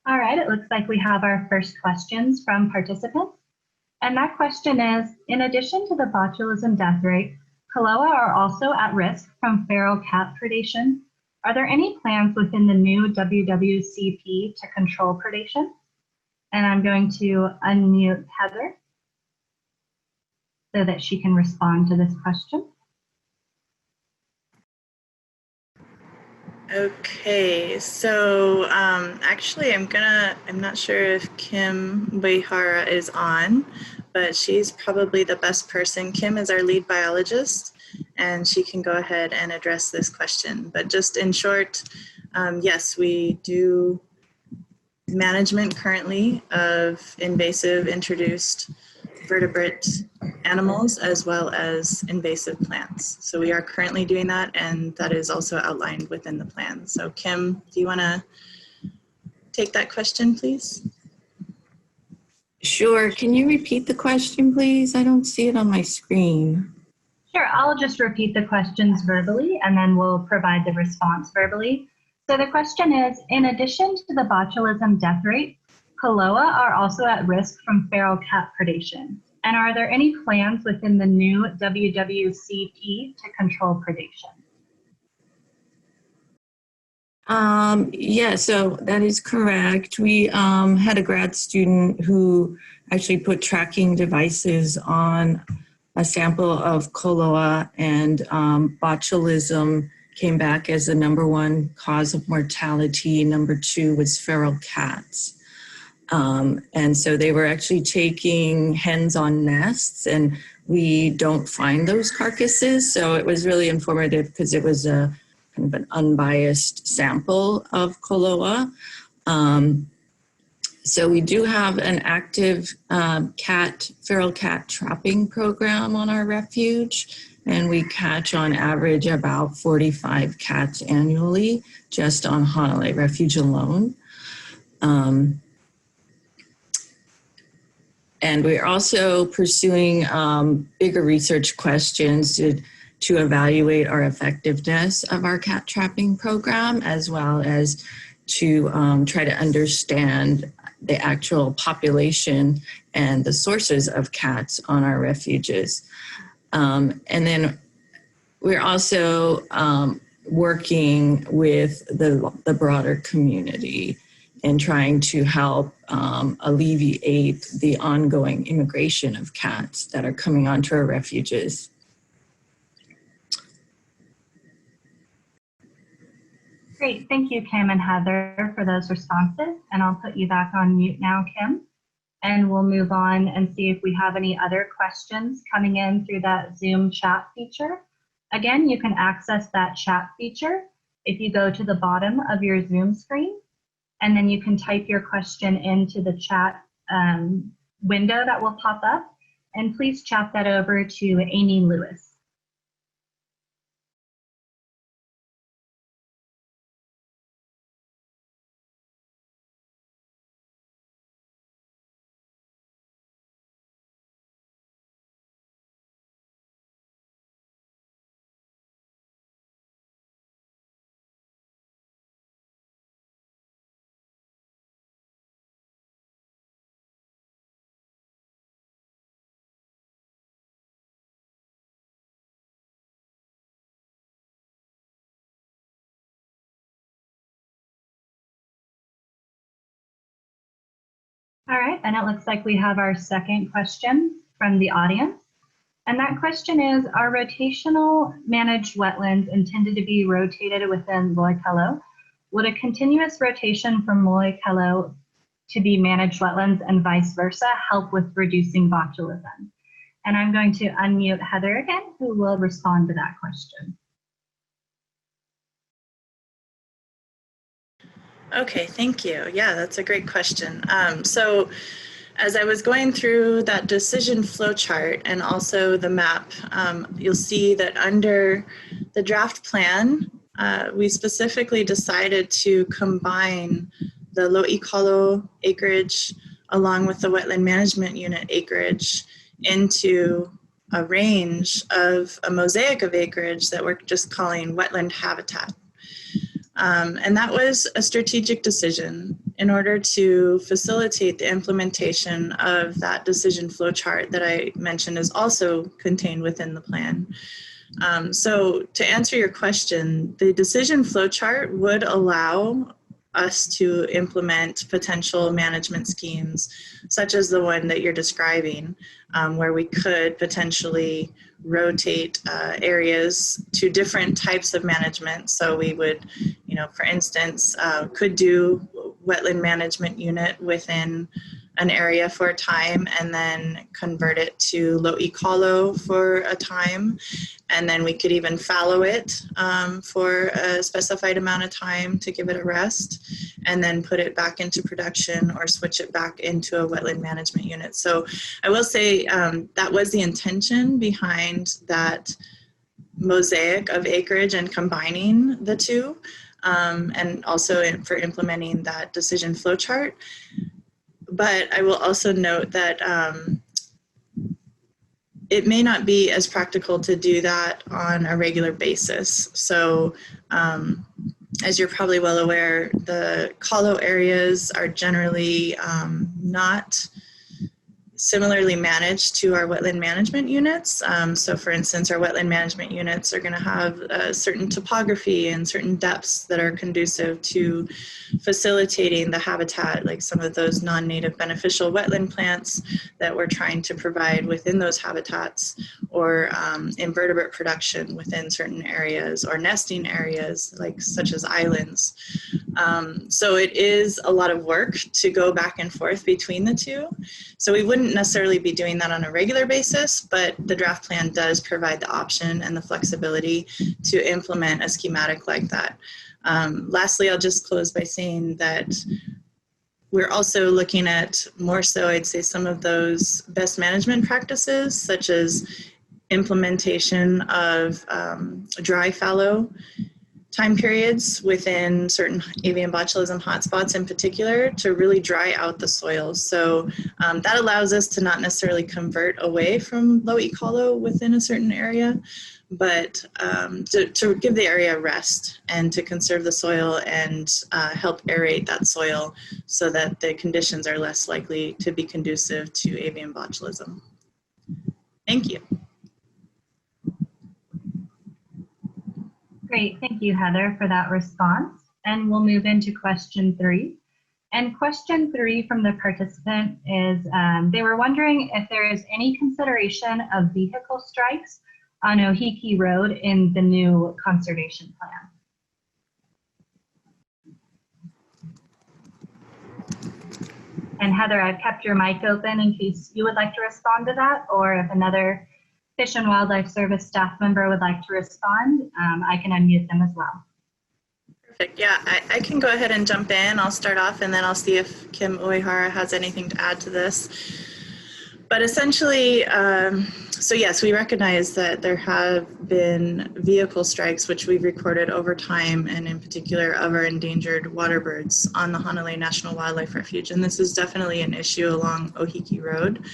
All right, it looks like we have our first questions from participants. And that question is, in addition to the botulism death rate, Koloa are also at risk from feral cat predation. Are there any plans within the new WWCP to control predation? And I'm going to unmute Heather so that she can respond to this question. Okay, so actually I'm not sure if Kim Weihara is on, but she's probably the best person. Kim is our lead biologist, and she can go ahead and address this question. But just in short, yes, we do management currently of invasive introduced vertebrate animals as well as invasive plants. So we are currently doing that, and that is also outlined within the plan. So Kim, do you want to take that question, please? Sure. Can you repeat the question, please? I don't see it on my screen. Sure, I'll just repeat the questions verbally, and then we'll provide the response verbally. So the question is, in addition to the botulism death rate, Koloa are also at risk from feral cat predation. And are there any plans within the new WWCP to control predation? Yeah, so that is correct. We had a grad student who actually put tracking devices on a sample of Koloa, and botulism came back as the #1 cause of mortality. #2 was feral cats. And so they were actually taking hens on nests, and we don't find those carcasses. So it was really informative because it was a kind of an unbiased sample of Koloa. So we do have an active feral cat trapping program on our refuge, and we catch on average about 45 cats annually just on Hanalei Refuge alone. And we're also pursuing bigger research questions to evaluate our effectiveness of our cat trapping program, as well as to try to understand the actual population and the sources of cats on our refuges. And then we're also working with the broader community in trying to help alleviate the ongoing immigration of cats that are coming onto our refuges. Great, thank you, Kim and Heather, for those responses. And I'll put you back on mute now, Kim. And we'll move on and see if we have any other questions coming in through that Zoom chat feature. Again, you can access that chat feature if you go to the bottom of your Zoom screen, and then you can type your question into the chat window that will pop up. And please chat that over to Amy Lewis. All right, and it looks like we have our second question from the audience. And that question is, are rotational managed wetlands intended to be rotated within Loikelo? Would a continuous rotation from Loikelo to be managed wetlands and vice versa help with reducing botulism? And I'm going to unmute Heather again, who will respond to that question. Okay, thank you. Yeah, that's a great question. So as I was going through that decision flow chart and also the map, you'll see that under the draft plan, we specifically decided to combine the Loikelo acreage along with the wetland management unit acreage into a range of a mosaic of acreage that we're just calling wetland habitat. And that was a strategic decision. in order to facilitate the implementation of that decision flow chart that I mentioned is also contained within the plan. So to answer your question, the decision flow chart would allow us to implement potential management schemes, such as the one that you're describing, where we could potentially rotate areas to different types of management. So we would, for instance, could do wetland management unit within an area for a time and then convert it to low ecolo for a time. And then we could even fallow it for a specified amount of time to give it a rest, and then put it back into production or switch it back into a wetland management unit. So I will say that was the intention behind that mosaic of acreage and combining the two, and also for implementing that decision flow chart. But I will also note that it may not be as practical to do that on a regular basis. So as you're probably well aware, the colo areas are generally not similarly managed to our wetland management units. So for instance, our wetland management units are going to have a certain topography and certain depths that are conducive to facilitating the habitat, like some of those non-native beneficial wetland plants that we're trying to provide within those habitats, or invertebrate production within certain areas, or nesting areas like such as islands. So it is a lot of work to go back and forth between the two. So we wouldn't necessarily be doing that on a regular basis, but the draft plan does provide the option and the flexibility to implement a schematic like that. Lastly, I'll just close by saying that we're also looking at more so, I'd say, some of those best management practices, such as implementation of dry fallow time periods within certain avian botulism hotspots in particular, to really dry out the soils. So that allows us to not necessarily convert away from low ecolo within a certain area, but to give the area a rest and to conserve the soil and help aerate that soil so that the conditions are less likely to be conducive to avian botulism. Thank you. Great, thank you, Heather, for that response. And we'll move into question 3. And question 3 from the participant is, they were wondering if there is any consideration of vehicle strikes on Ohiki Road in the new conservation plan. And Heather, I've kept your mic open in case you would like to respond to that, or if another Fish and Wildlife Service staff member would like to respond, I can unmute them as well. Perfect. Yeah, I can go ahead and jump in. I'll start off and then I'll see if Kim Uehara has anything to add to this. But essentially, so yes, we recognize that there have been vehicle strikes, which we've recorded over time, and in particular of our endangered waterbirds on the Hanalei National Wildlife Refuge. And this is definitely an issue along Ohiki Road.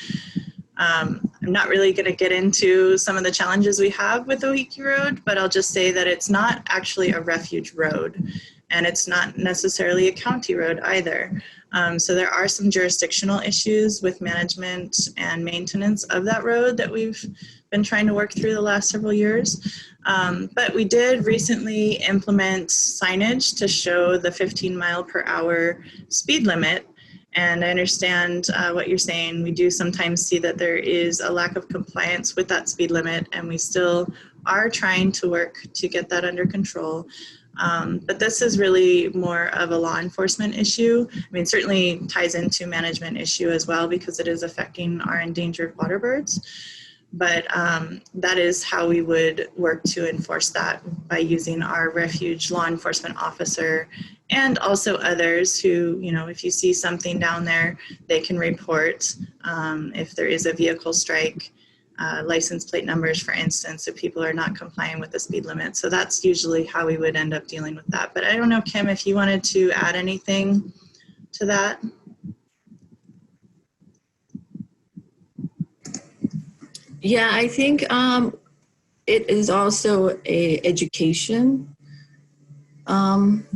I'm not really going to get into some of the challenges we have with Ohiki Road, but I'll just say that it's not actually a refuge road, and it's not necessarily a county road either. So there are some jurisdictional issues with management and maintenance of that road that we've been trying to work through the last several years. But we did recently implement signage to show the 15-mile-per-hour speed limit. And I understand what you're saying. We do sometimes see that there is a lack of compliance with that speed limit, and we still are trying to work to get that under control. But this is really more of a law enforcement issue. I mean, certainly ties into management issue as well, because it is affecting our endangered waterbirds. But that is how we would work to enforce that, by using our refuge law enforcement officer and also others who, you know, if you see something down there, they can report if there is a vehicle strike, license plate numbers, for instance, if people are not complying with the speed limit. So that's usually how we would end up dealing with that. But I don't know, Kim, if you wanted to add anything to that. Yeah, I think it is also a education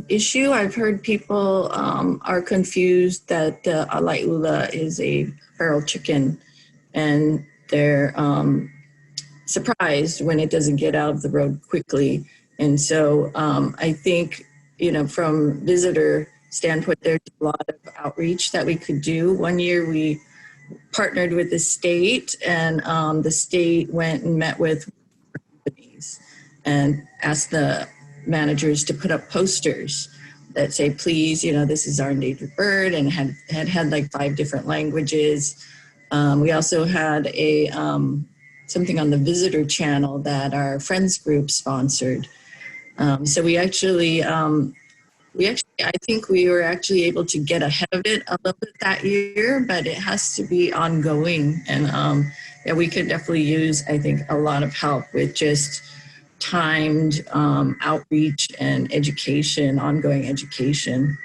issue. I've heard people are confused that the ala'iula is a feral chicken, and they're surprised when it doesn't get out of the road quickly. And so I think, you know, from visitor standpoint, there's a lot of outreach that we could do. One year we partnered with the state, and the state went and met with companies and asked the managers to put up posters that say, please, you know, this is our endangered bird, and had like 5 different languages. We also had a something on the visitor channel that our friends group sponsored. So we actually, I think we were actually able to get ahead of it a little bit that year, but it has to be ongoing. And yeah, we could definitely use, I think, a lot of help with just timed outreach and education, ongoing education.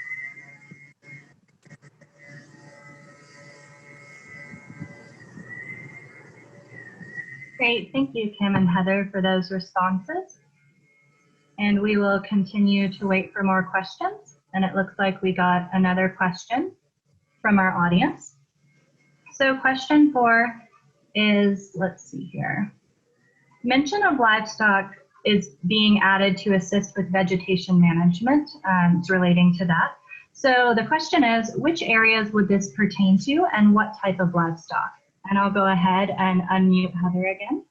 Great, thank you, Kim and Heather, for those responses. And we will continue to wait for more questions. And it looks like we got another question from our audience. So question 4 is, let's see here. Mention of livestock is being added to assist with vegetation management. It's relating to that. So the question is, which areas would this pertain to and what type of livestock? And I'll go ahead and unmute Heather again.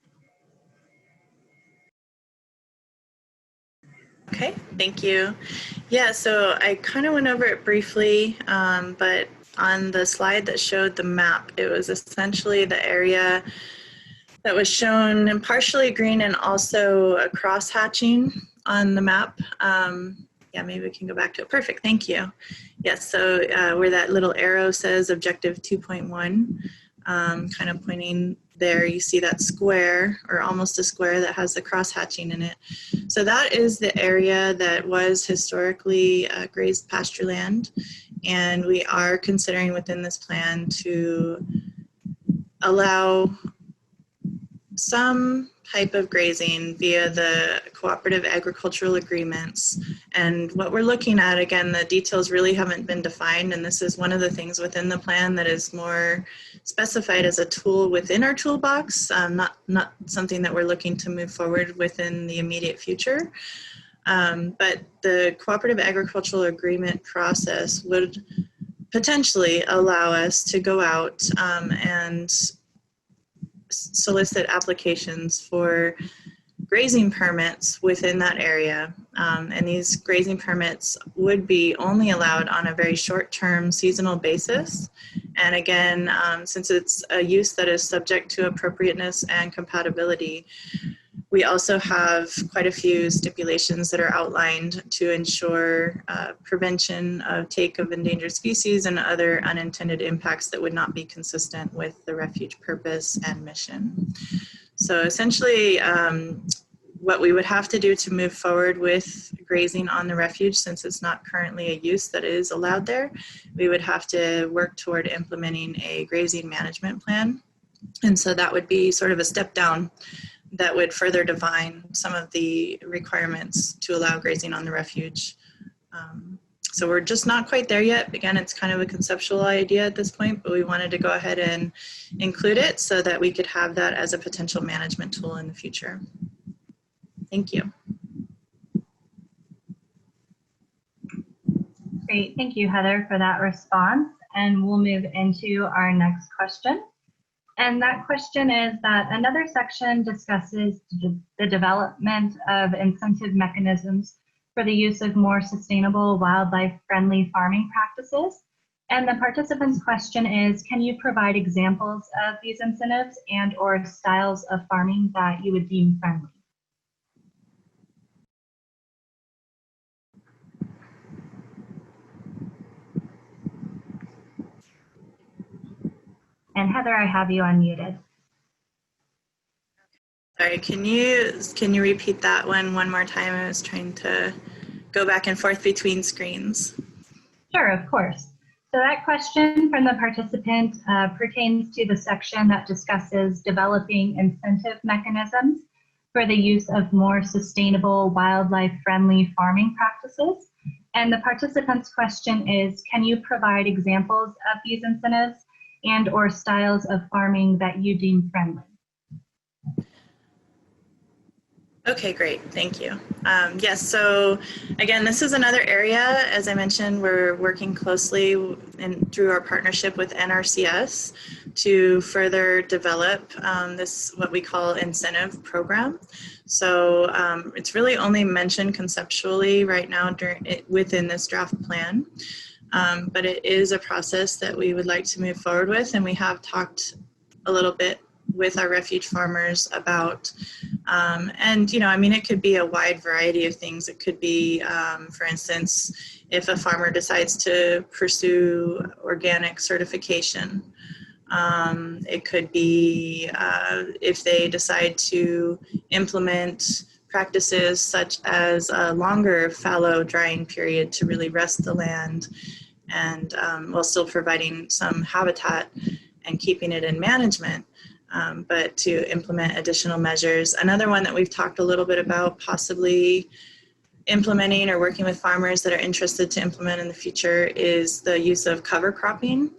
Okay, thank you. Yeah, so I kind of went over it briefly, but on the slide that showed the map, it was essentially the area that was shown in partially green and also a cross hatching on the map. Yeah, maybe we can go back to it. Perfect, thank you. Yes, so where that little arrow says objective 2.1, kind of pointing there, you see that square, or almost a square, that has the cross hatching in it. So that is the area that was historically grazed pasture land, and we are considering within this plan to allow some type of grazing via the cooperative agricultural agreements. And what we're looking at, again, the details really haven't been defined, and this is one of the things within the plan that is more specified as a tool within our toolbox, not something that we're looking to move forward within the immediate future. But the cooperative agricultural agreement process would potentially allow us to go out and solicit applications for grazing permits within that area. And these grazing permits would be only allowed on a very short-term seasonal basis. And again, since it's a use that is subject to appropriateness and compatibility, we also have quite a few stipulations that are outlined to ensure prevention of take of endangered species and other unintended impacts that would not be consistent with the refuge purpose and mission. So essentially, what we would have to do to move forward with grazing on the refuge, since it's not currently a use that is allowed there, we would have to work toward implementing a grazing management plan. And so that would be sort of a step down that would further define some of the requirements to allow grazing on the refuge. So we're just not quite there yet. Again, it's kind of a conceptual idea at this point, but we wanted to go ahead and include it so that we could have that as a potential management tool in the future. Thank you. Great, thank you, Heather, for that response. And we'll move into our next question. And that question is that another section discusses the development of incentive mechanisms for the use of more sustainable wildlife-friendly farming practices. And the participant's question is, can you provide examples of these incentives and or styles of farming that you would deem friendly? And Heather, I have you unmuted. Sorry, can you repeat that one more time? I was trying to go back and forth between screens. Sure, of course. So that question from the participant pertains to the section that discusses developing incentive mechanisms for the use of more sustainable wildlife-friendly farming practices. And the participant's question is, can you provide examples of these incentives and or styles of farming that you deem friendly? Okay, great, thank you. Yes, so again, this is another area, as I mentioned, we're working closely through our partnership with NRCS to further develop this, what we call incentive program. So it's really only mentioned conceptually right now within this draft plan, but it is a process that we would like to move forward with, and we have talked a little bit with our refuge farmers about, and you know, I mean, it could be a wide variety of things. It could be, for instance, if a farmer decides to pursue organic certification. It could be if they decide to implement practices such as a longer fallow drying period to really rest the land, and while still providing some habitat and keeping it in management. But to implement additional measures. Another one that we've talked a little bit about possibly implementing or working with farmers that are interested to implement in the future is the use of cover cropping.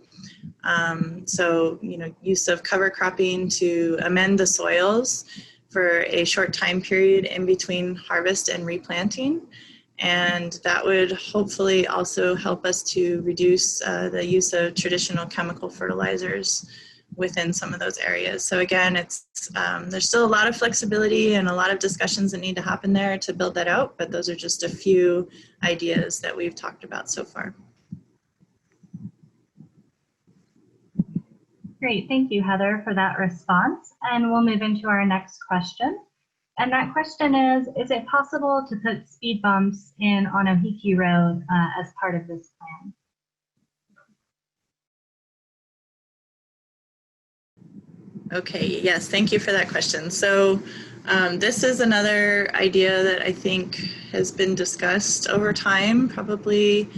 So, you know, use of cover cropping to amend the soils for a short time period in between harvest and replanting. And that would hopefully also help us to reduce the use of traditional chemical fertilizers within some of those areas. So again, it's there's still a lot of flexibility and a lot of discussions that need to happen there to build that out, but those are just a few ideas that we've talked about so far. Great, thank you, Heather, for that response. And we'll move into our next question. And that question is it possible to put speed bumps in on Ohiki Road as part of this plan? Okay, yes, thank you for that question. So this is another idea that I think has been discussed over time, probably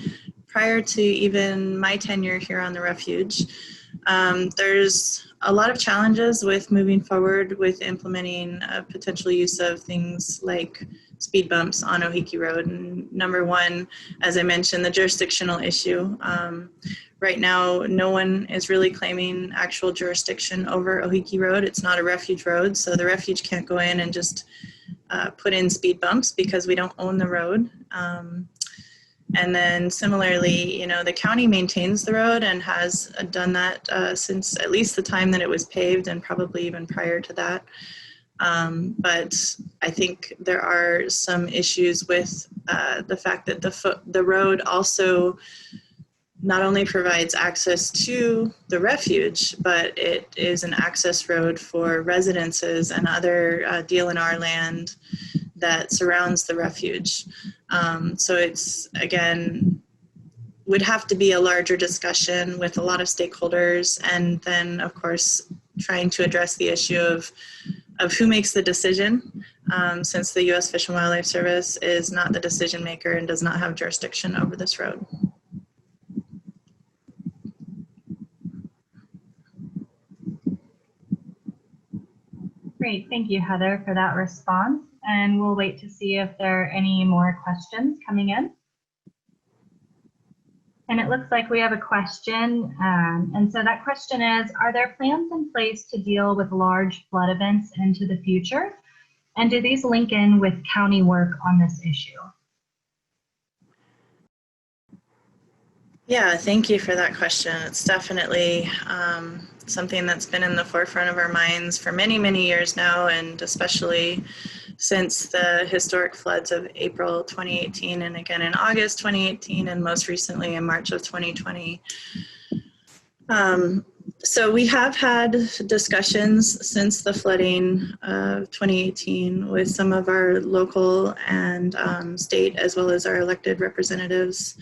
prior to even my tenure here on the refuge. There's a lot of challenges with moving forward with implementing potential use of things like speed bumps on Ohiki Road. And number one, as I mentioned, the jurisdictional issue. Right now, no one is really claiming actual jurisdiction over Ohiki Road. It's not a refuge road, so the refuge can't go in and just put in speed bumps because we don't own the road. And then similarly, you know, the county maintains the road and has done that since at least the time that it was paved and probably even prior to that. But I think there are some issues with the fact that the road also not only provides access to the refuge, but it is an access road for residences and other DLNR land that surrounds the refuge. So it's, again, would have to be a larger discussion with a lot of stakeholders, and then, of course, trying to address the issue of who makes the decision, since the U.S. Fish and Wildlife Service is not the decision maker and does not have jurisdiction over this road. Great, thank you, Heather, for that response. And we'll wait to see if there are any more questions coming in. And it looks like we have a question. And so that question is, are there plans in place to deal with large flood events into the future? And do these link in with county work on this issue? Yeah, thank you for that question. It's definitely something that's been in the forefront of our minds for many, many years now, and especially since the historic floods of April 2018, and again in August 2018, and most recently in March of 2020. So we have had discussions since the flooding of 2018 with some of our local and state, as well as our elected representatives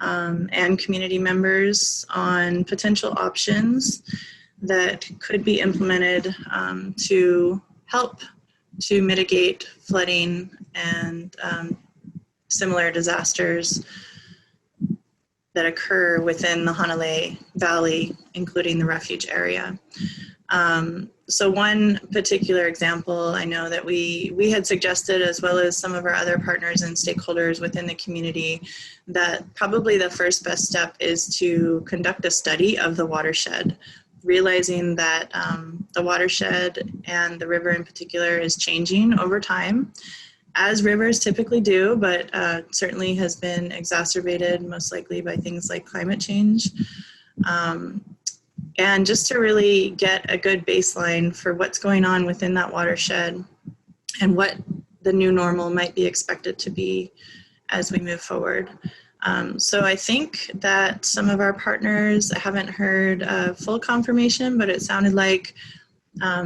and community members on potential options that could be implemented to help to mitigate flooding and similar disasters that occur within the Hanalei Valley, including the refuge area. So one particular example I know that we had suggested, as well as some of our other partners and stakeholders within the community, that probably the first best step is to conduct a study of the watershed, realizing that the watershed and the river in particular is changing over time, as rivers typically do, but certainly has been exacerbated most likely by things like climate change. And just to really get a good baseline for what's going on within that watershed and what the new normal might be expected to be as we move forward. So I think that some of our partners, I haven't heard full confirmation, but it sounded like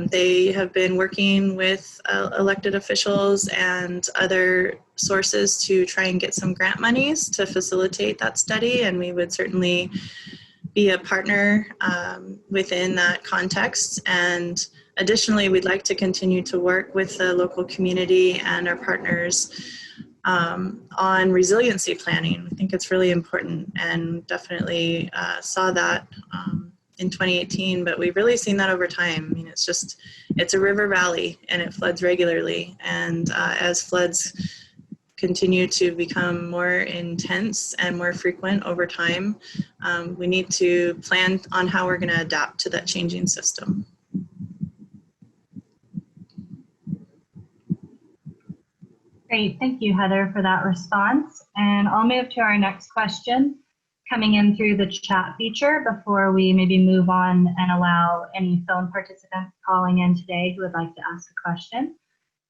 they have been working with elected officials and other sources to try and get some grant monies to facilitate that study, and we would certainly be a partner within that context. And additionally, we'd like to continue to work with the local community and our partners on resiliency planning. I think it's really important, and definitely saw that in 2018, but we've really seen that over time. I mean, it's a river valley and it floods regularly. And as floods continue to become more intense and more frequent over time, we need to plan on how we're going to adapt to that changing system. Great, thank you, Heather, for that response. And I'll move to our next question coming in through the chat feature before we maybe move on and allow any phone participants calling in today who would like to ask a question.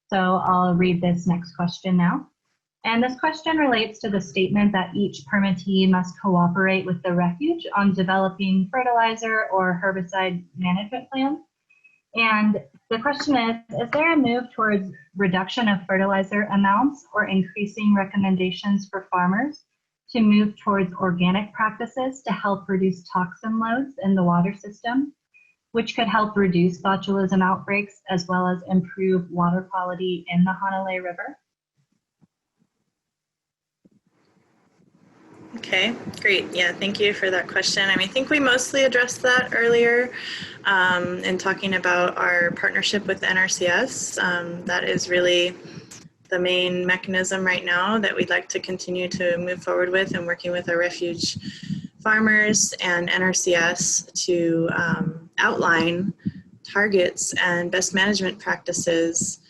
So I'll read this next question now. And this question relates to the statement that each permittee must cooperate with the refuge on developing fertilizer or herbicide management plans. And the question is there a move towards reduction of fertilizer amounts or increasing recommendations for farmers to move towards organic practices to help reduce toxin loads in the water system, which could help reduce botulism outbreaks as well as improve water quality in the Hanalei River? Okay, great. Yeah, thank you for that question. I mean, I think we mostly addressed that earlier in talking about our partnership with NRCS. That is really the main mechanism right now that we'd like to continue to move forward with, and working with our refuge farmers and NRCS to outline targets and best management practices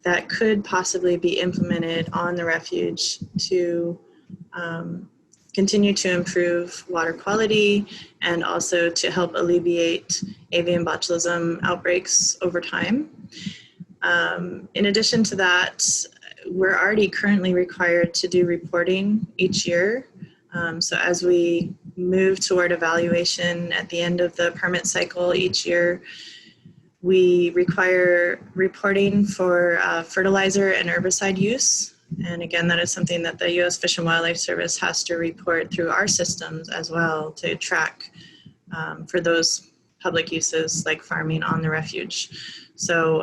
that could possibly be implemented on the refuge to continue to improve water quality and also to help alleviate avian botulism outbreaks over time. In addition to that, we're already currently required to do reporting each year. So as we move toward evaluation at the end of the permit cycle each year, we require reporting for fertilizer and herbicide use. And again, that is something that the U.S. Fish and Wildlife Service has to report through our systems as well to track for those public uses like farming on the refuge. So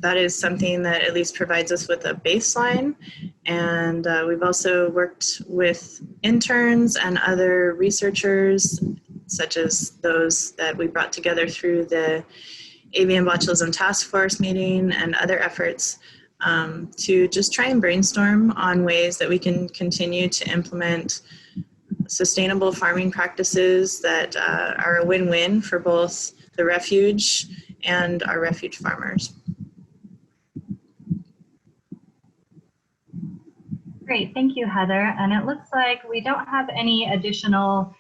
that is something that at least provides us with a baseline. And we've also worked with interns and other researchers, such as those that we brought together through the Avian Botulism Task Force meeting and other efforts to just try and brainstorm on ways that we can continue to implement sustainable farming practices that are a win-win for both the refuge and our refuge farmers. Great, thank you, Heather. And it looks like we don't have any additional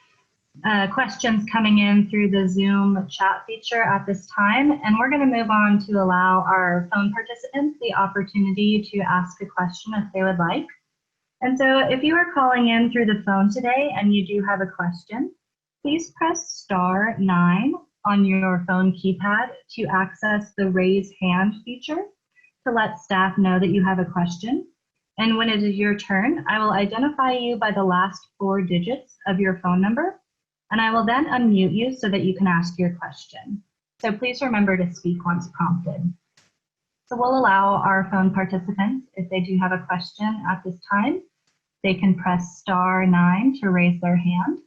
questions coming in through the Zoom chat feature at this time. And we're going to move on to allow our phone participants the opportunity to ask a question if they would like. And so if you are calling in through the phone today and you do have a question, please press *9 on your phone keypad to access the raise hand feature to let staff know that you have a question. And when it is your turn, I will identify you by the last 4 digits of your phone number, and I will then unmute you so that you can ask your question. So please remember to speak once prompted. So we'll allow our phone participants, if they do have a question at this time, they can press *9 to raise their hand.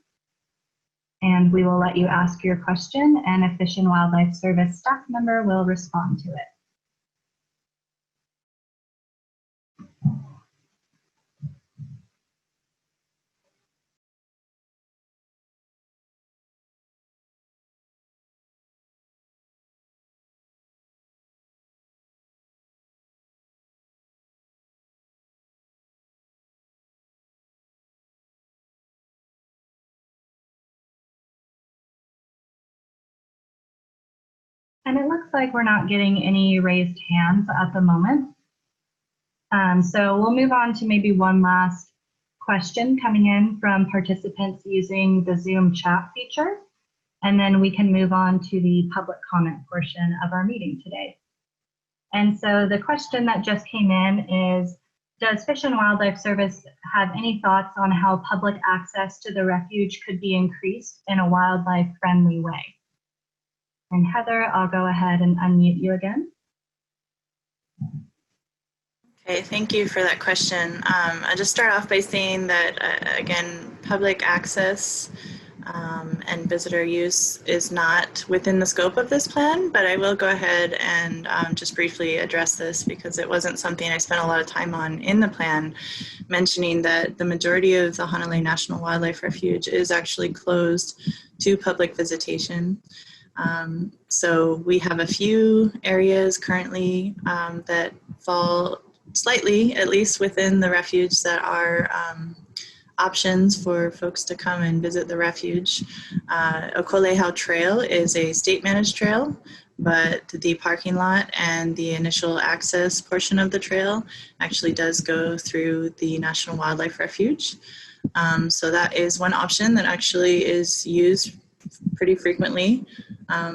And we will let you ask your question, and a Fish and Wildlife Service staff member will respond to it. And it looks like we're not getting any raised hands at the moment. So we'll move on to maybe one last question coming in from participants using the Zoom chat feature, and then we can move on to the public comment portion of our meeting today. And so the question that just came in is, does Fish and Wildlife Service have any thoughts on how public access to the refuge could be increased in a wildlife-friendly way? And Heather, I'll go ahead and unmute you again. Okay, thank you for that question. I'll just start off by saying that, again, public access and visitor use is not within the scope of this plan, but I will go ahead and just briefly address this because it wasn't something I spent a lot of time on in the plan, mentioning that the majority of the Hanalei National Wildlife Refuge is actually closed to public visitation. So we have a few areas currently that fall slightly, at least within the refuge, that are options for folks to come and visit the refuge. Okolehau Trail is a state managed trail, but the parking lot and the initial access portion of the trail actually does go through the National Wildlife Refuge. So that is one option that actually is used pretty frequently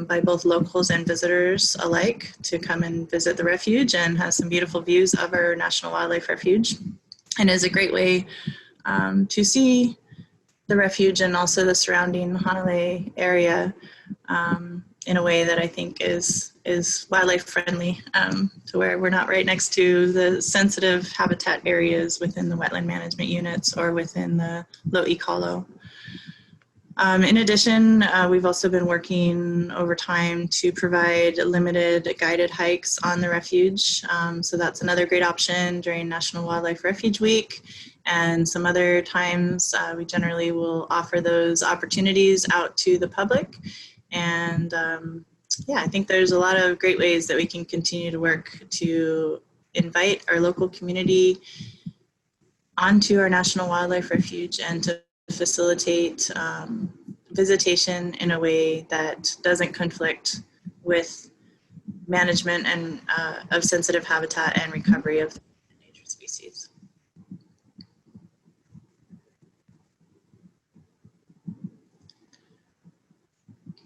by both locals and visitors alike to come and visit the refuge, and has some beautiful views of our National Wildlife Refuge, and is a great way to see the refuge and also the surrounding Hanalei area in a way that I think is wildlife friendly, to where we're not right next to the sensitive habitat areas within the wetland management units or within the low ecolo. In addition, we've also been working over time to provide limited guided hikes on the refuge. So that's another great option during National Wildlife Refuge Week. And some other times we generally will offer those opportunities out to the public. And yeah, I think there's a lot of great ways that we can continue to work to invite our local community onto our National Wildlife Refuge and to facilitate visitation in a way that doesn't conflict with management and of sensitive habitat and recovery of endangered species.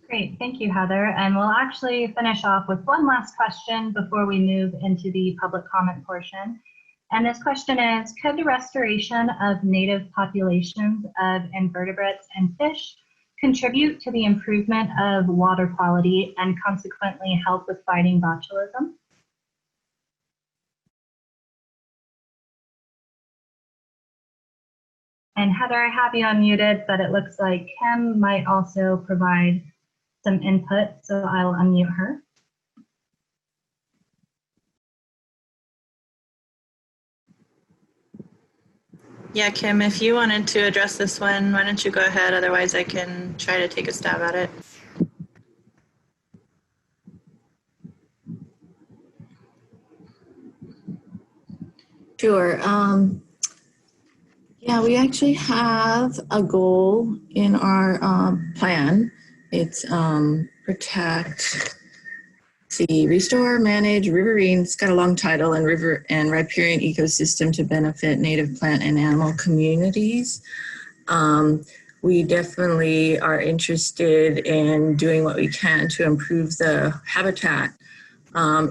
Great, thank you, Heather. And we'll actually finish off with one last question before we move into the public comment portion. And this question is, could the restoration of native populations of invertebrates and fish contribute to the improvement of water quality and consequently help with fighting botulism? And Heather, I have you unmuted, but it looks like Kim might also provide some input, so I'll unmute her. Yeah, Kim, if you wanted to address this one, why don't you go ahead? Otherwise, I can try to take a stab at it. Sure. Yeah, we actually have a goal in our plan. It's protect, restore, manage riverine. It's got a long title, and river and riparian ecosystem to benefit native plant and animal communities. We definitely are interested in doing what we can to improve the habitat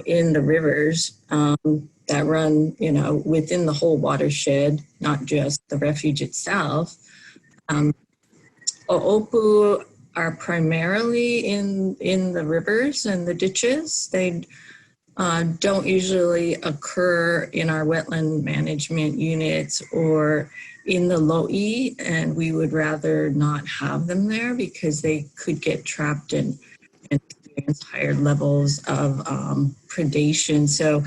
in the rivers that run, within the whole watershed, not just the refuge itself. O'opu are primarily in the rivers and the ditches. They don't usually occur in our wetland management units or in the low E, and we would rather not have them there because they could get trapped and experience higher levels of predation. So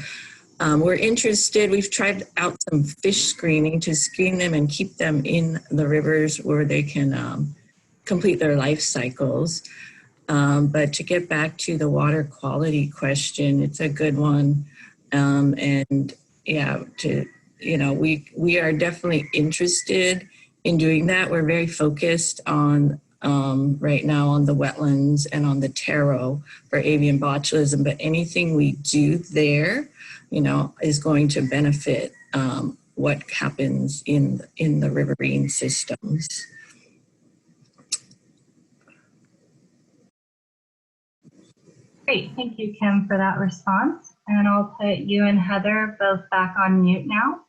we're interested, we've tried out some fish screening to screen them and keep them in the rivers where they can complete their life cycles. But to get back to the water quality question, it's a good one. And yeah, we are definitely interested in doing that. We're very focused on right now on the wetlands and on the taro for avian botulism, but anything we do there, is going to benefit what happens in the riverine systems. Great, thank you, Kim, for that response. And I'll put you and Heather both back on mute now,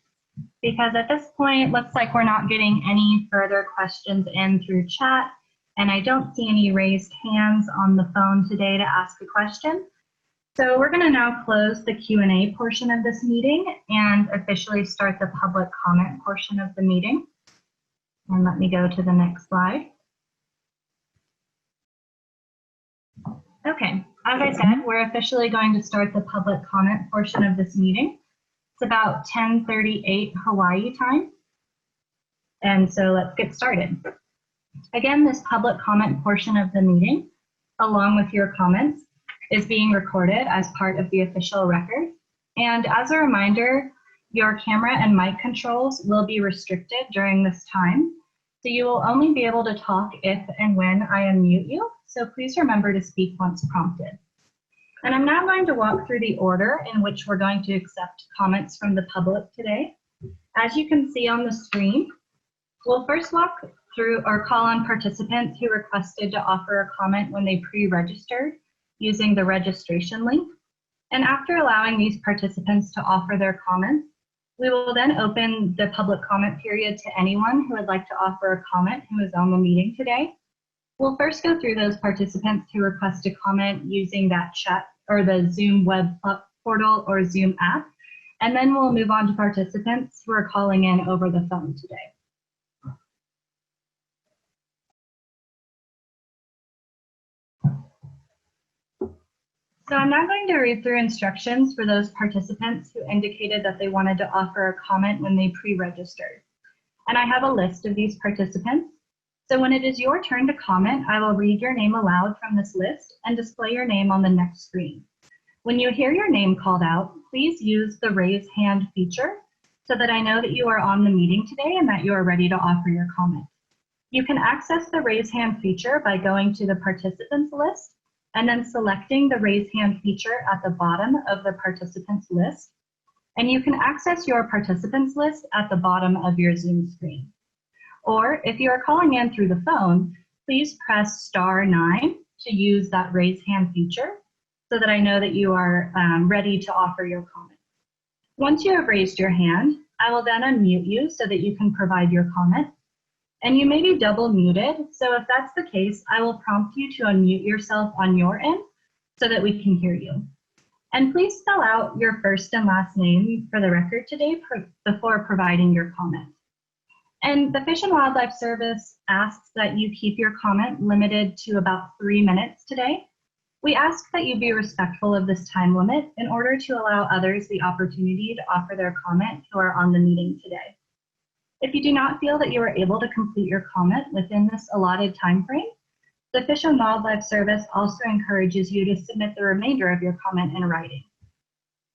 because at this point, it looks like we're not getting any further questions in through chat, and I don't see any raised hands on the phone today to ask a question. So we're going to now close the Q&A portion of this meeting and officially start the public comment portion of the meeting. And let me go to the next slide. Okay, as I said, we're officially going to start the public comment portion of this meeting. It's about 10:38 Hawaii time. And so let's get started. Again, this public comment portion of the meeting, along with your comments, is being recorded as part of the official record. And as a reminder, your camera and mic controls will be restricted during this time. So you will only be able to talk if and when I unmute you. So please remember to speak once prompted. And I'm now going to walk through the order in which we're going to accept comments from the public today. As you can see on the screen, we'll first walk through or call on participants who requested to offer a comment when they pre-registered using the registration link. And after allowing these participants to offer their comments, we will then open the public comment period to anyone who would like to offer a comment who is on the meeting today. We'll first go through those participants who request a comment using that chat or the Zoom web portal or Zoom app, and then we'll move on to participants who are calling in over the phone today. So I'm now going to read through instructions for those participants who indicated that they wanted to offer a comment when they pre-registered. And I have a list of these participants. So when it is your turn to comment, I will read your name aloud from this list and display your name on the next screen. When you hear your name called out, please use the raise hand feature so that I know that you are on the meeting today and that you are ready to offer your comment. You can access the raise hand feature by going to the participants list and then selecting the raise hand feature at the bottom of the participants list. And you can access your participants list at the bottom of your Zoom screen. Or if you are calling in through the phone, please press *9 to use that raise hand feature so that I know that you are ready to offer your comment. Once you have raised your hand, I will then unmute you so that you can provide your comment. And you may be double muted, so if that's the case, I will prompt you to unmute yourself on your end so that we can hear you. And please spell out your first and last name for the record today before providing your comment. And the Fish and Wildlife Service asks that you keep your comment limited to about 3 minutes today. We ask that you be respectful of this time limit in order to allow others the opportunity to offer their comment who are on the meeting today. If you do not feel that you are able to complete your comment within this allotted time frame, the Fish and Wildlife Service also encourages you to submit the remainder of your comment in writing.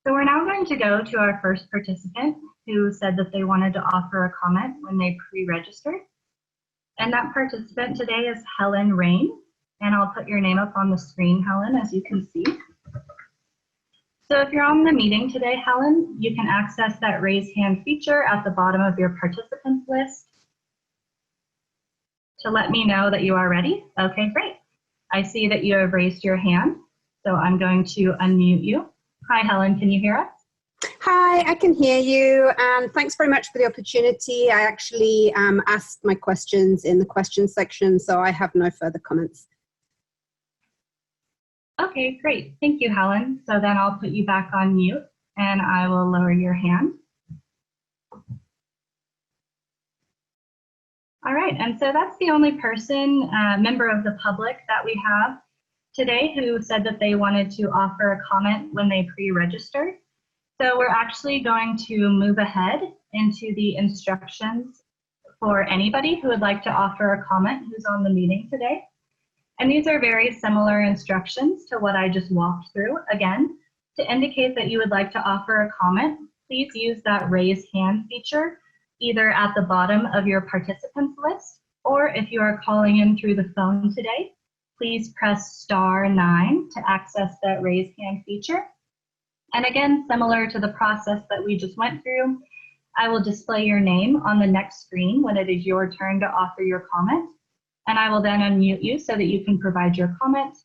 So we're now going to go to our first participant who said that they wanted to offer a comment when they pre-registered. And that participant today is Helen Rain. And I'll put your name up on the screen, Helen, as you can see. So if you're on the meeting today, Helen, you can access that raise hand feature at the bottom of your participants list to let me know that you are ready. Okay, great. I see that you have raised your hand, so I'm going to unmute you. Hi, Helen, can you hear us? Hi, I can hear you, and thanks very much for the opportunity. I actually asked my questions in the questions section, so I have no further comments. Okay, great. Thank you, Helen. So then I'll put you back on mute and I will lower your hand. All right, and so that's the only person, member of the public that we have today who said that they wanted to offer a comment when they pre-registered. So we're actually going to move ahead into the instructions for anybody who would like to offer a comment who's on the meeting today. And these are very similar instructions to what I just walked through. Again, to indicate that you would like to offer a comment, please use that raise hand feature either at the bottom of your participants list, or if you are calling in through the phone today, please press *9 to access that raise hand feature. And again, similar to the process that we just went through, I will display your name on the next screen when it is your turn to offer your comment, and I will then unmute you so that you can provide your comment.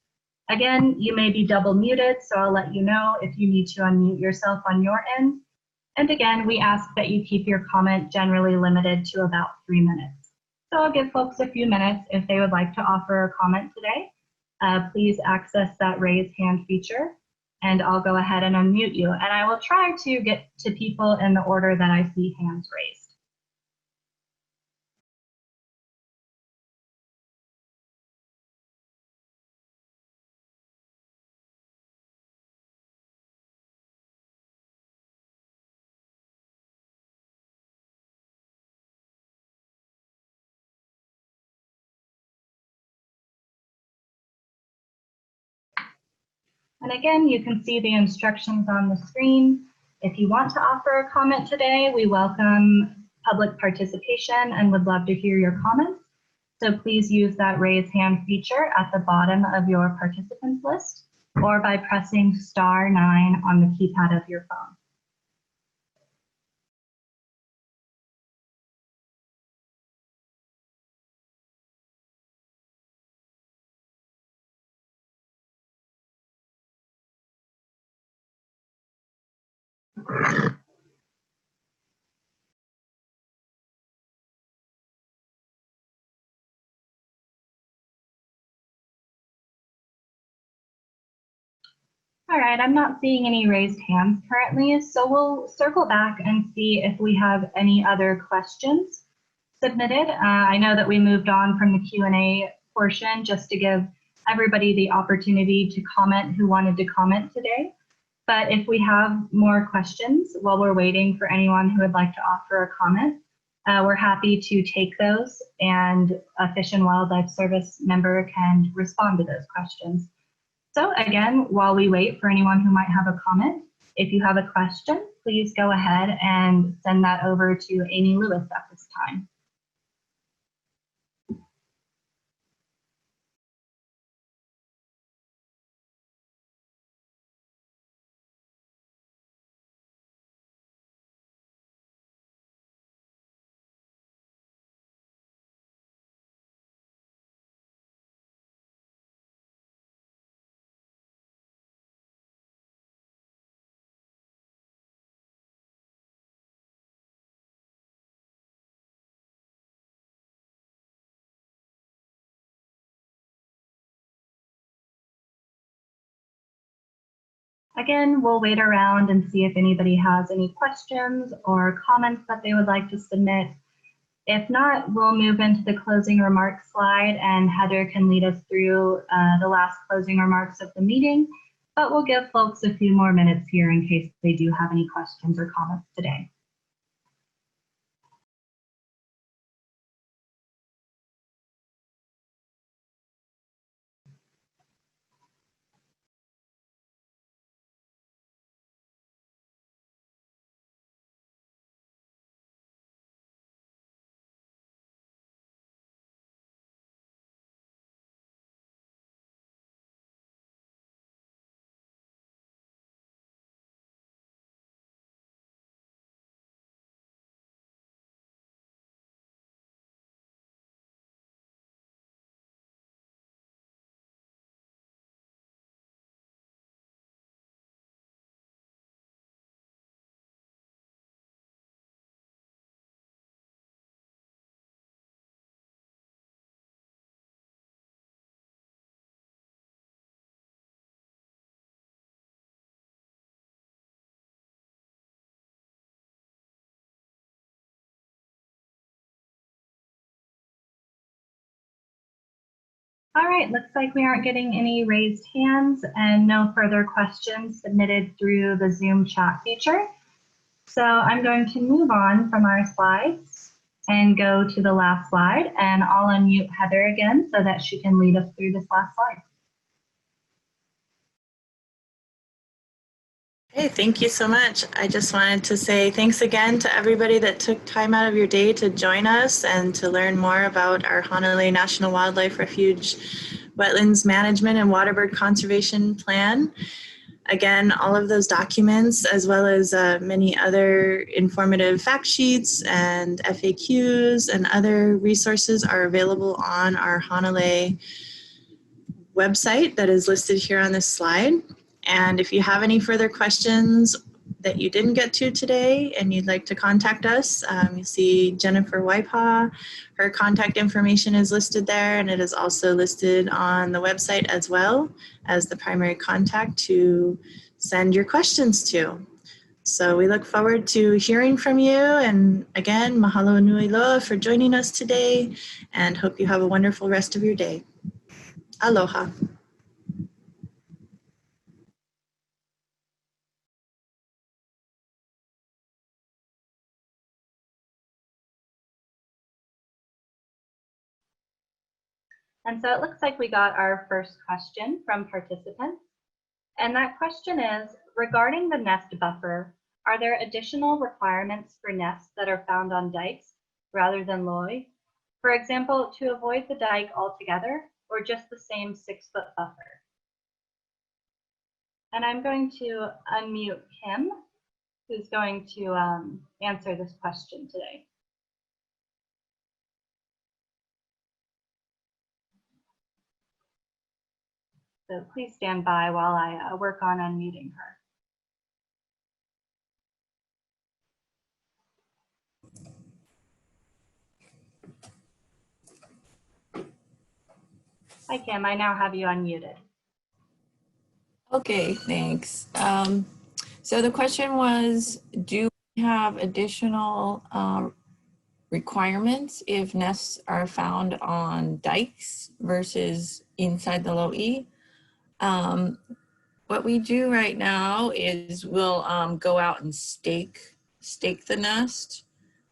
Again, you may be double muted, so I'll let you know if you need to unmute yourself on your end. And again, we ask that you keep your comment generally limited to about 3 minutes. So I'll give folks a few minutes if they would like to offer a comment today. Please access that raise hand feature, and I'll go ahead and unmute you. And I will try to get to people in the order that I see hands raised. And again, you can see the instructions on the screen. If you want to offer a comment today, we welcome public participation and would love to hear your comments. So please use that raise hand feature at the bottom of your participants list or by pressing *9 on the keypad of your phone. All right, I'm not seeing any raised hands currently, so we'll circle back and see if we have any other questions submitted. I know that we moved on from the Q&A portion just to give everybody the opportunity to comment who wanted to comment today. But if we have more questions while we're waiting for anyone who would like to offer a comment, we're happy to take those, and a Fish and Wildlife Service member can respond to those questions. So again, while we wait for anyone who might have a comment, if you have a question, please go ahead and send that over to Amy Lewis at this time. Again, we'll wait around and see if anybody has any questions or comments that they would like to submit. If not, we'll move into the closing remarks slide, and Heather can lead us through the last closing remarks of the meeting, but we'll give folks a few more minutes here in case they do have any questions or comments today. All right, looks like we aren't getting any raised hands and no further questions submitted through the Zoom chat feature. So I'm going to move on from our slides and go to the last slide, and I'll unmute Heather again so that she can lead us through this last slide. Hey, thank you so much. I just wanted to say thanks again to everybody that took time out of your day to join us and to learn more about our Hanalei National Wildlife Refuge Wetlands Management and Waterbird Conservation Plan. Again, all of those documents, as well as many other informative fact sheets and FAQs and other resources, are available on our Hanalei website that is listed here on this slide. And if you have any further questions that you didn't get to today and you'd like to contact us, you see Jennifer Waipaw. Her contact information is listed there, and it is also listed on the website as well as the primary contact to send your questions to. So we look forward to hearing from you. And again, mahalo nui loa for joining us today, and hope you have a wonderful rest of your day. Aloha. And so it looks like we got our first question from participants. And that question is, regarding the nest buffer, are there additional requirements for nests that are found on dikes rather than loi? For example, to avoid the dike altogether, or just the same 6-foot buffer? And I'm going to unmute Kim, who's going to answer this question today. So please stand by while I work on unmuting her. Hi, Kim. I now have you unmuted. Okay, thanks. So the question was, do we have additional requirements if nests are found on dikes versus inside the lo'i? What we do right now is we'll go out and stake the nest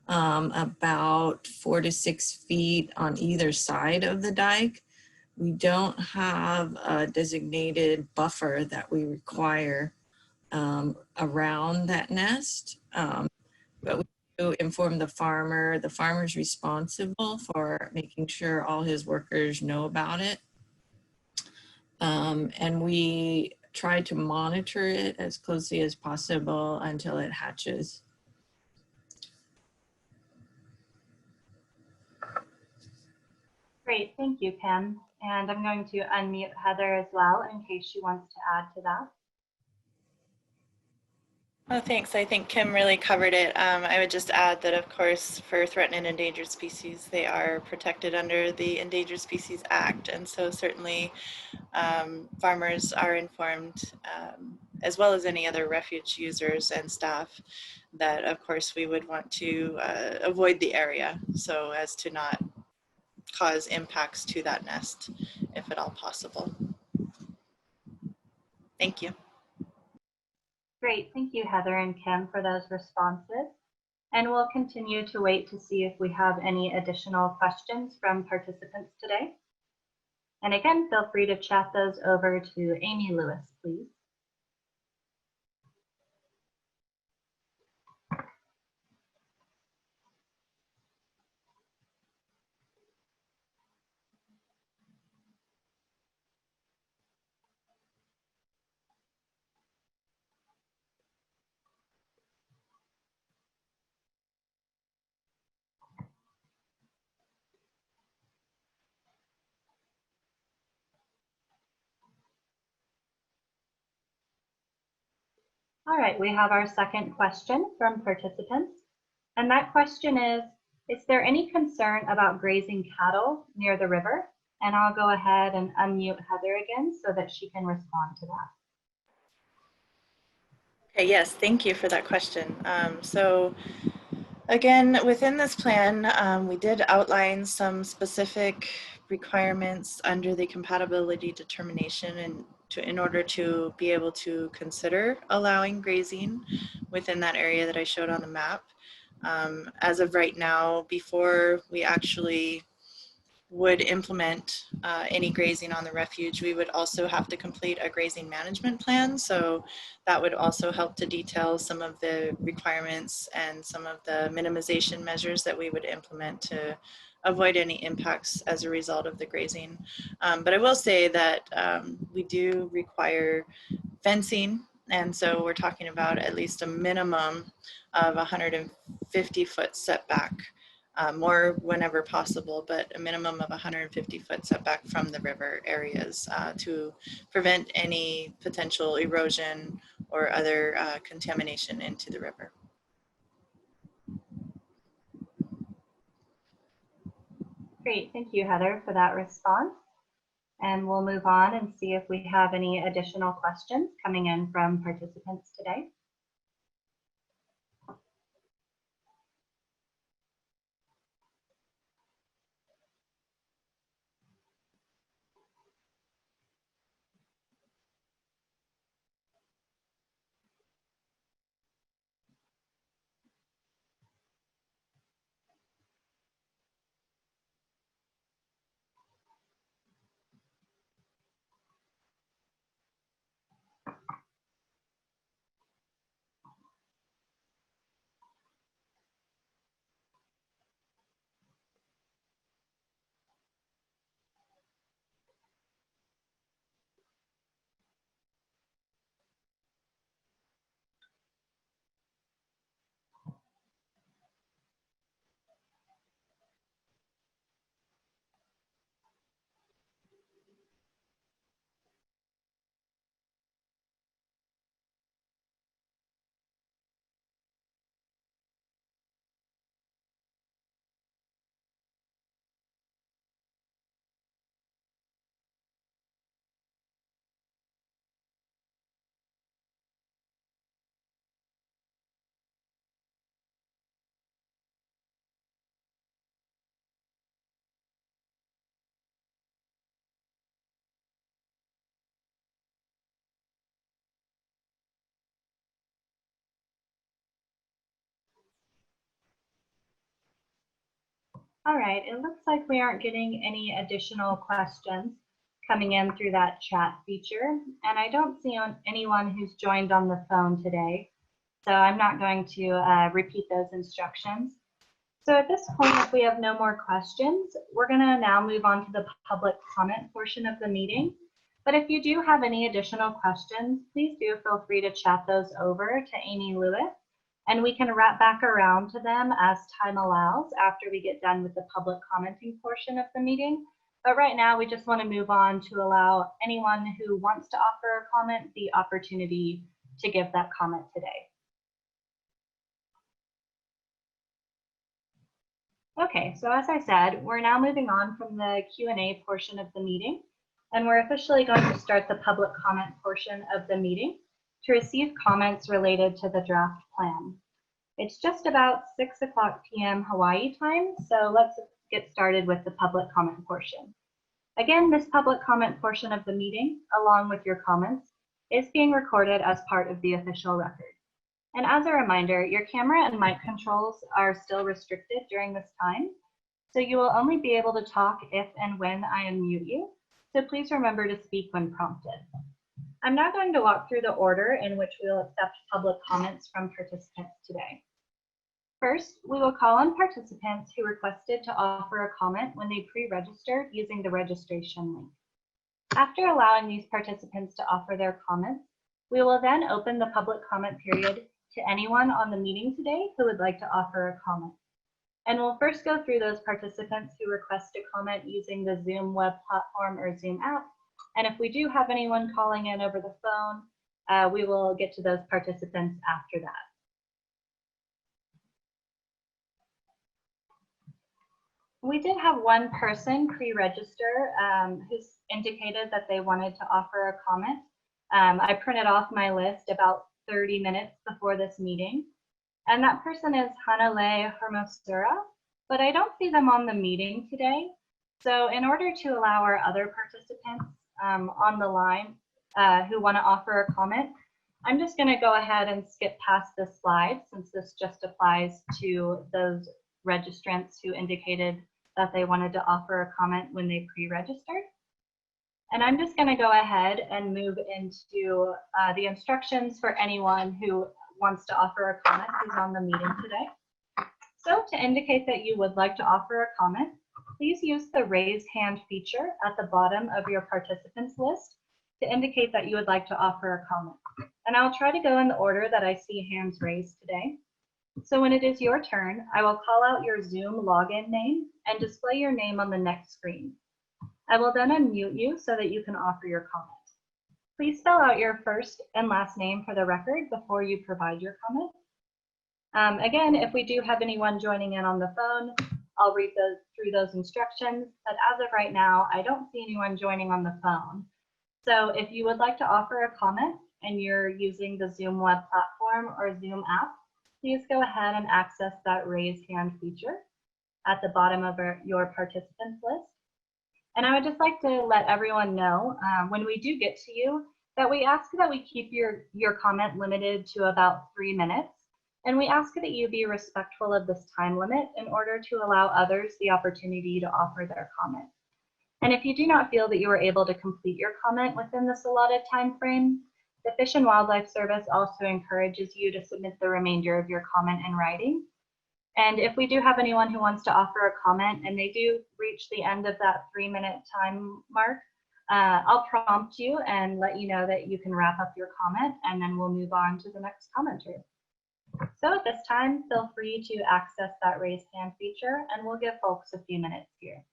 about 4 to 6 feet on either side of the dike. We don't have a designated buffer that we require around that nest, but we do inform the farmer. The farmer's responsible for making sure all his workers know about it. And we try to monitor it as closely as possible until it hatches. Great, thank you, Kim. And I'm going to unmute Heather as well in case she wants to add to that. Oh, thanks. I think Kim really covered it. I would just add that, of course, for threatened and endangered species, they are protected under the Endangered Species Act. And so certainly farmers are informed, as well as any other refuge users and staff, that, of course, we would want to avoid the area so as to not cause impacts to that nest, if at all possible. Thank you. Great, thank you, Heather and Kim, for those responses. And we'll continue to wait to see if we have any additional questions from participants today. And again, feel free to chat those over to Amy Lewis, please. All right, we have our second question from participants. And that question is there any concern about grazing cattle near the river? And I'll go ahead and unmute Heather again so that she can respond to that. Okay, yes, thank you for that question. So again, within this plan, we did outline some specific requirements under the compatibility determination and in order to be able to consider allowing grazing within that area that I showed on the map. As of right now, before we actually would implement any grazing on the refuge, we would also have to complete a grazing management plan. So that would also help to detail some of the requirements and some of the minimization measures that we would implement to avoid any impacts as a result of the grazing. But I will say that we do require fencing. And so we're talking about at least a minimum of 150-foot setback. More whenever possible, but a minimum of 150-foot setback from the river areas to prevent any potential erosion or other contamination into the river. Great, thank you, Heather, for that response. And we'll move on and see if we have any additional questions coming in from participants today. All right, it looks like we aren't getting any additional questions coming in through that chat feature. And I don't see anyone who's joined on the phone today. So I'm not going to repeat those instructions. So at this point, if we have no more questions, we're going to now move on to the public comment portion of the meeting. But if you do have any additional questions, please do feel free to chat those over to Amy Lewis, and we can wrap back around to them as time allows after we get done with the public commenting portion of the meeting. But right now, we just want to move on to allow anyone who wants to offer a comment the opportunity to give that comment today. Okay, so as I said, we're now moving on from the Q&A portion of the meeting, and we're officially going to start the public comment portion of the meeting to receive comments related to the draft plan. It's just about 6:00 p.m. Hawaii time, so let's get started with the public comment portion. Again, this public comment portion of the meeting, along with your comments, is being recorded as part of the official record. And as a reminder, your camera and mic controls are still restricted during this time, so you will only be able to talk if and when I unmute you, so please remember to speak when prompted. I'm now going to walk through the order in which we will accept public comments from participants today. First, we will call on participants who requested to offer a comment when they pre-registered using the registration link. After allowing these participants to offer their comments, we will then open the public comment period to anyone on the meeting today who would like to offer a comment. And we'll first go through those participants who request a comment using the Zoom web platform or Zoom app. And if we do have anyone calling in over the phone, we will get to those participants after that. We did have one person pre-register who's indicated that they wanted to offer a comment. I printed off my list about 30 minutes before this meeting. And that person is Hanalei, but I don't see them on the meeting today. So in order to allow our other participants on the line who want to offer a comment, I'm just going to go ahead and skip past this slide since this just applies to those registrants who indicated that they wanted to offer a comment when they pre-registered. And I'm just going to go ahead and move into the instructions for anyone who wants to offer a comment who's on the meeting today. So to indicate that you would like to offer a comment, please use the raise hand feature at the bottom of your participants list to indicate that you would like to offer a comment. And I'll try to go in the order that I see hands raised today. So when it is your turn, I will call out your Zoom login name and display your name on the next screen. I will then unmute you so that you can offer your comment. Please spell out your first and last name for the record before you provide your comment. Again, if we do have anyone joining in on the phone, I'll read through those instructions, but as of right now, I don't see anyone joining on the phone. So if you would like to offer a comment and you're using the Zoom web platform or Zoom app, please go ahead and access that raise hand feature at the bottom of your participants list. And I would just like to let everyone know when we do get to you that we ask that we keep your comment limited to about 3 minutes. And we ask that you be respectful of this time limit in order to allow others the opportunity to offer their comment. And if you do not feel that you were able to complete your comment within this allotted time frame, the Fish and Wildlife Service also encourages you to submit the remainder of your comment in writing. And if we do have anyone who wants to offer a comment and they do reach the end of that 3-minute time mark, I'll prompt you and let you know that you can wrap up your comment, and then we'll move on to the next commenter. So at this time, feel free to access that raise hand feature, and we'll give folks a few minutes here.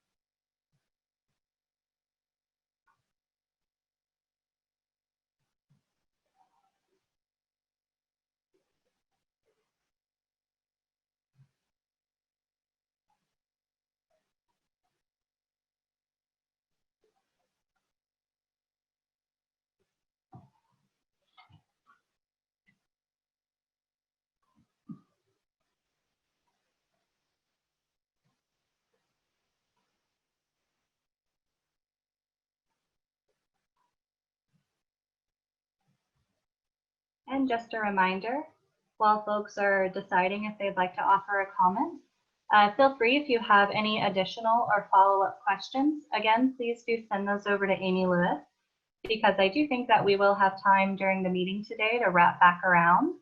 And just a reminder, while folks are deciding if they'd like to offer a comment, feel free if you have any additional or follow-up questions. Again, please do send those over to Amy Lewis, because I do think that we will have time during the meeting today to wrap back around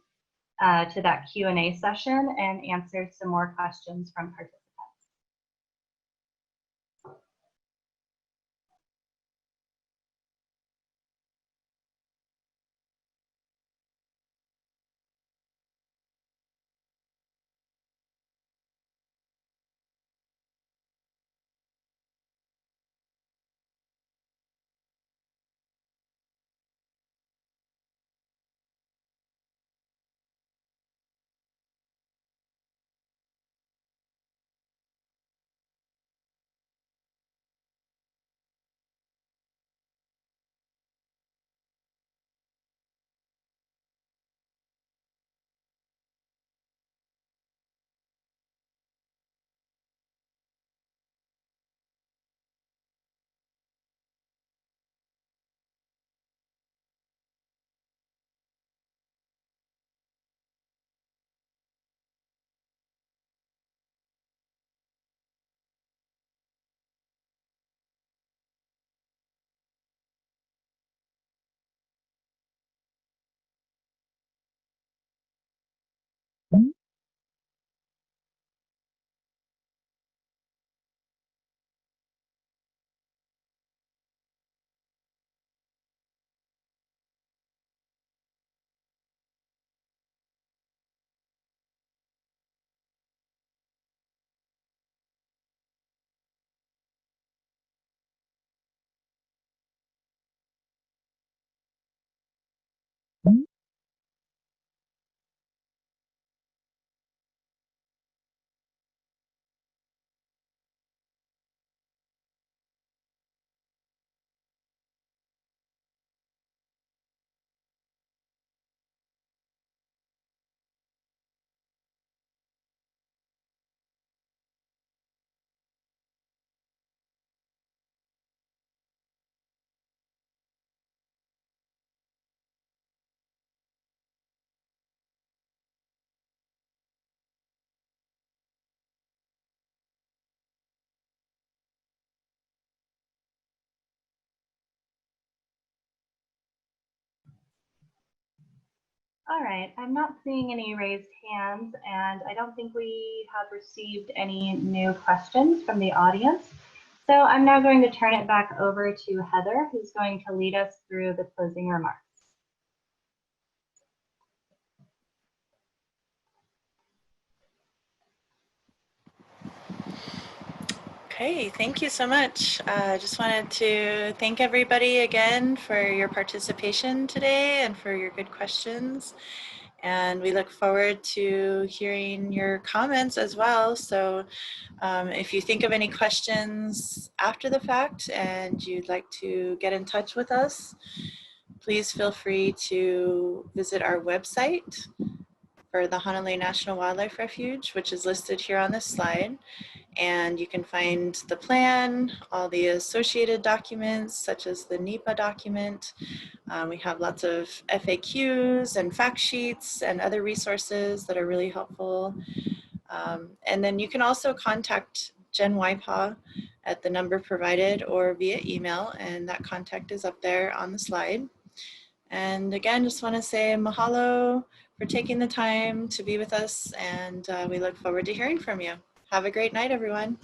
to that Q&A session and answer some more questions from participants. All right, I'm not seeing any raised hands, and I don't think we have received any new questions from the audience. So I'm now going to turn it back over to Heather, who's going to lead us through the closing remarks. Okay, thank you so much. I just wanted to thank everybody again for your participation today and for your good questions. And we look forward to hearing your comments as well. So if you think of any questions after the fact and you'd like to get in touch with us, please feel free to visit our website for the Hanalei National Wildlife Refuge, which is listed here on this slide. And you can find the plan, all the associated documents, such as the NEPA document. We have lots of FAQs and fact sheets and other resources that are really helpful. And then you can also contact Jen Waipaw at the number provided or via email, and that contact is up there on the slide. And again, just want to say mahalo for taking the time to be with us, and we look forward to hearing from you. Have a great night, everyone.